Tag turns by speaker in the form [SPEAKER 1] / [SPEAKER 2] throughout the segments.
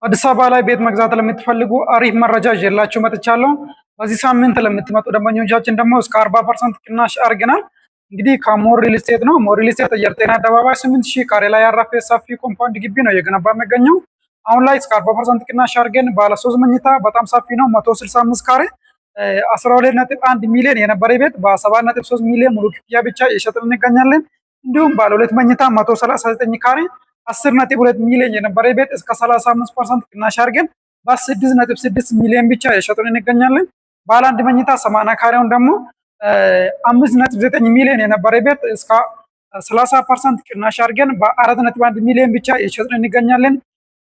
[SPEAKER 1] አዲስ አበባ ላይ ቤት መግዛት ለምትፈልጉ አሪፍ መረጃ ይዤላችሁ መጥቻለሁ። በዚህ ሳምንት ለምትመጡ ደንበኞቻችን ደግሞ እስከ 40% ቅናሽ አድርገናል። እንግዲህ ከሞር ሪል ስቴት ነው። ሞር ሪል ስቴት አየር ጤና አደባባይ 8000 ካሬ ላይ ያረፈ ሰፊ ኮምፓውንድ ግቢ ነው እየገነባ የሚገኘው። አሁን ላይ እስከ 40% ቅናሽ አድርገን ባለ 3 መኝታ በጣም ሰፊ ነው 165 ካሬ 12.1 ሚሊዮን የነበረ ቤት በ7.3 ሚሊዮን ሙሉ ክፍያ ብቻ እየሸጥን እንገኛለን። እንዲሁም ባለ 2 መኝታ 139 ካሬ 10.2 ሚሊዮን የነበረ ቤት እስከ 35% ቅናሽ አድርገን በ6.6 ሚሊዮን ብቻ እየሸጥን እንገኛለን። ባለ 1 መኝታ 80 ካሬውን ደግሞ 5.9 ሚሊዮን የነበረ ቤት እስከ 30% ቅናሽ አድርገን በ4.1 ሚሊዮን ብቻ እየሸጥን እንገኛለን።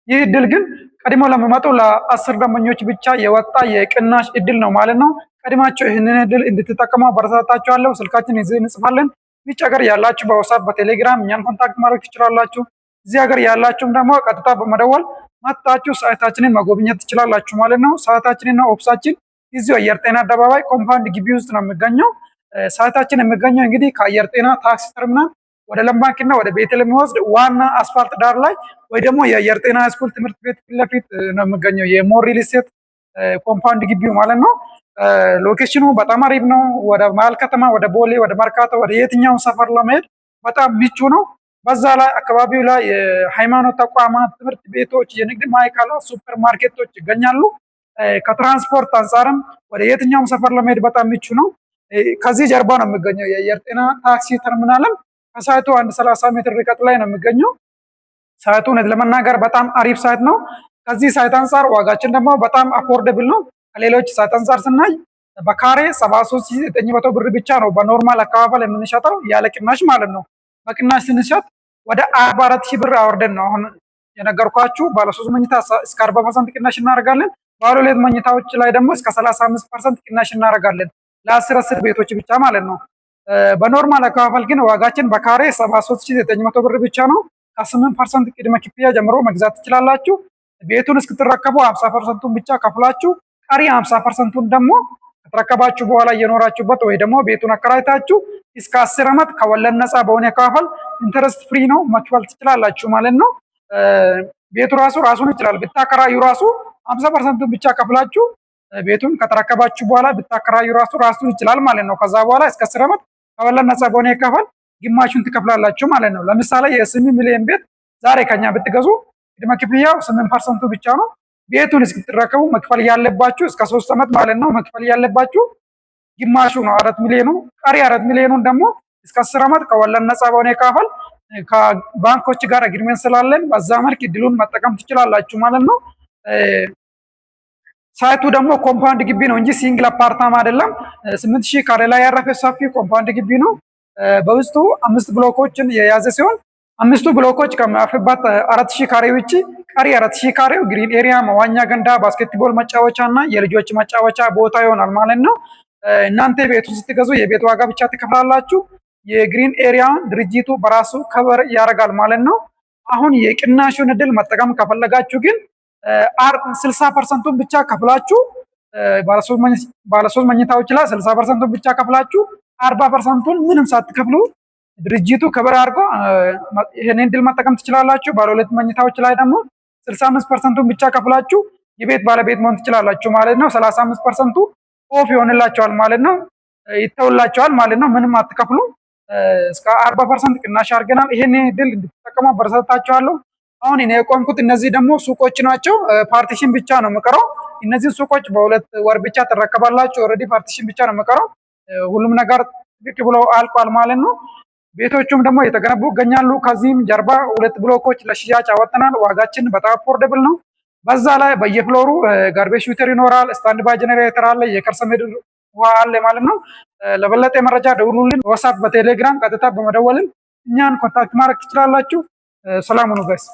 [SPEAKER 1] ይህ እድል ግን ቀድሞ ለሚመጡ ለ10 ደንበኞች ብቻ የወጣ የቅናሽ እድል ነው ማለት ነው። ቀድማቸው ይህንን እድል እንድትጠቀሙ አበረታታችኋለሁ። ስልካችን ይዘን እንጽፋለን። ውጭ ሀገር ያላችሁ በዋትስአፕ በቴሌግራም እኛን ኮንታክት ማድረግ ትችላላችሁ። እዚህ ሀገር ያላችሁም ደግሞ ቀጥታ በመደወል መጥታችሁ ሳይታችንን መጎብኘት ትችላላችሁ ማለት ነው። ሳይታችንና ኦፊሳችን እዚሁ አየር ጤና አደባባይ ኮምፓውንድ ግቢ ውስጥ ነው የሚገኘው። ሳይታችን የሚገኘው እንግዲህ ከአየር ጤና ታክሲ ተርሚናል ወደ ለምባንክና ወደ ቤተል የሚወስድ ዋና አስፋልት ዳር ላይ ወይ ደግሞ የአየር ጤና ስኩል ትምህርት ቤት ፊት ለፊት ነው የሚገኘው የሞር ሪል ስቴት ኮምፓውንድ ግቢው ማለት ነው። ሎኬሽኑ በጣም አሪፍ ነው። ወደ መሀል ከተማ፣ ወደ ቦሌ፣ ወደ መርካቶ፣ ወደ የትኛው ሰፈር ለመሄድ በጣም ምቹ ነው። በዛ ላይ አካባቢው ላይ የሃይማኖት ተቋማት፣ ትምህርት ቤቶች፣ የንግድ ማዕከላት፣ ሱፐር ማርኬቶች ይገኛሉ። ከትራንስፖርት አንጻርም ወደ የትኛውም ሰፈር ለመሄድ በጣም ምቹ ነው። ከዚህ ጀርባ ነው የሚገኘው የአየር ጤና ታክሲ ተርሚናልም ከሳይቱ 130 ሜትር ርቀት ላይ ነው የሚገኘው። ሳይቱ እውነት ለመናገር በጣም አሪፍ ሳይት ነው። ከዚህ ሳይት አንጻር ዋጋችን ደግሞ በጣም አፎርደብል ነው። ከሌሎች ሳይት አንጻር ስናይ በካሬ 73900 ብር ብቻ ነው በኖርማል አካባቢ የምንሸጠው ያለ ቅናሽ ማለት ነው። በቅናሽ ስንሸጥ ወደ 44000 ብር አወርደን ነው አሁን የነገርኳችሁ። ባለ 3 መኝታ እስከ 40% ቅናሽ እናደርጋለን። ባለ 2 መኝታዎች ላይ ደግሞ እስከ 35% ቅናሽ እናደርጋለን ለ10 ቤቶች ብቻ ማለት ነው። በኖርማል አከፋፈል ግን ዋጋችን በካሬ 73900 ብር ብቻ ነው። ከ8% ቅድመ ክፍያ ጀምሮ መግዛት ትችላላችሁ። ቤቱን እስክትረከቡ 50%ቱን ብቻ ከፍላችሁ ቀሪ 50%ቱን ደግሞ ከተረከባችሁ በኋላ እየኖራችሁበት ወይ ደግሞ ቤቱን አከራይታችሁ እስከ 10 ዓመት ከወለድ ነፃ በሆነ አከፋፈል ኢንተረስት ፍሪ ነው መክፈል ትችላላችሁ ማለት ነው። ቤቱ ራሱን ይችላል። ብታከራዩ ራሱ 50%ቱን ብቻ ከፍላችሁ ቤቱን ከተረከባችሁ በኋላ ብታከራዩ ራሱን ይችላል ማለት ነው። ከዛ በኋላ እስከ 10 ዓመት ከወለድ ነፃ በሆነ አከፋፈል ግማሹን ትከፍላላችሁ ማለት ነው። ለምሳሌ የ8 ሚሊዮን ቤት ዛሬ ከኛ ብትገዙ ቅድመ ክፍያው 8%ቱ ብቻ ነው። ቤቱን እስክትረከቡ መክፈል ያለባችሁ እስከ 3 ዓመት ማለት ነው መክፈል ያለባችሁ ግማሹ ነው 4 ሚሊዮኑ። ቀሪ 4 ሚሊዮኑን ደግሞ እስከ 10 ዓመት ከወለድ ነፃ በሆነ አከፋፈል ከባንኮች ጋር አግሪመንት ስላለን በዛ መልክ እድሉን መጠቀም ትችላላችሁ ማለት ነው። ሳይቱ ደግሞ ኮምፓውንድ ግቢ ነው እንጂ ሲንግል አፓርታማ አይደለም። 8000 ካሬ ላይ ያረፈ ሰፊ ኮምፓውንድ ግቢ ነው። በውስጡ 5 ብሎኮችን የያዘ ሲሆን 5ቱ ብሎኮች ከሚያርፍበት 4000 ካሬ ውጪ ቀሪ 4000 ካሬው ግሪን ኤሪያ፣ መዋኛ ገንዳ፣ ባስኬትቦል መጫወቻ እና የልጆች መጫወቻ ቦታ ይሆናል ማለት ነው። እናንተ ቤቱን ስትገዙ የቤት ዋጋ ብቻ ትከፍላላችሁ። የግሪን ኤሪያውን ድርጅቱ በራሱ ከበር ያደርጋል ማለት ነው። አሁን የቅናሹን እድል መጠቀም ከፈለጋችሁ ግን 60%ቱን ብቻ ከፍላችሁ ባለሶስት መኝታዎች ላይ 60%ቱን ብቻ ከፍላችሁ 40%ቱን ምንም ሳትከፍሉ ድርጅቱ ከበር አድርጎ ይሄንን እድል መጠቀም ትችላላችሁ። ባለ 2 መኝታዎች ላይ ደግሞ 65%ቱን ብቻ ከፍላችሁ የቤት ባለቤት መሆን ትችላላችሁ ማለት ነው። 35%ቱ ኦፍ ይሆንላችኋል ማለት ነው፣ ይተውላችኋል ማለት ነው። ምንም አትከፍሉ። እስከ 40% ቅናሽ አድርገናል። ይሄን እድል እንድትጠቀሙ አበረታታችኋለሁ። አሁን እኔ የቆምኩት እነዚህ ደግሞ ሱቆች ናቸው። ፓርቲሽን ብቻ ነው የምቀረው። እነዚህ ሱቆች በ2 ወር ብቻ ትረከባላችሁ። ኦልሬዲ ፓርቲሽን ብቻ ነው የምቀረው። ሁሉም ነገር ጥቂት ብሎ አልቋል ማለት ነው። ቤቶቹም ደግሞ የተገነቡ ይገኛሉ። ከዚህም ጀርባ 2 ብሎኮች ለሽያጭ አወጥተናል። ዋጋችን በጣም አፎርደብል ነው። በዛ ላይ በየፍሎሩ ጋርቤጅ ሹተር ይኖራል፣ ስታንድ ባይ ጀነሬተር አለ፣ የከርሰ ምድር ውሃ አለ ማለት ነው። ለበለጠ መረጃ ደውሉልን። ዋትስአፕ በቴሌግራም ቀጥታ በመደወልን እኛን ኮንታክት ማድረግ ትችላላችሁ። ሰላም ሁኑ ጋይስ።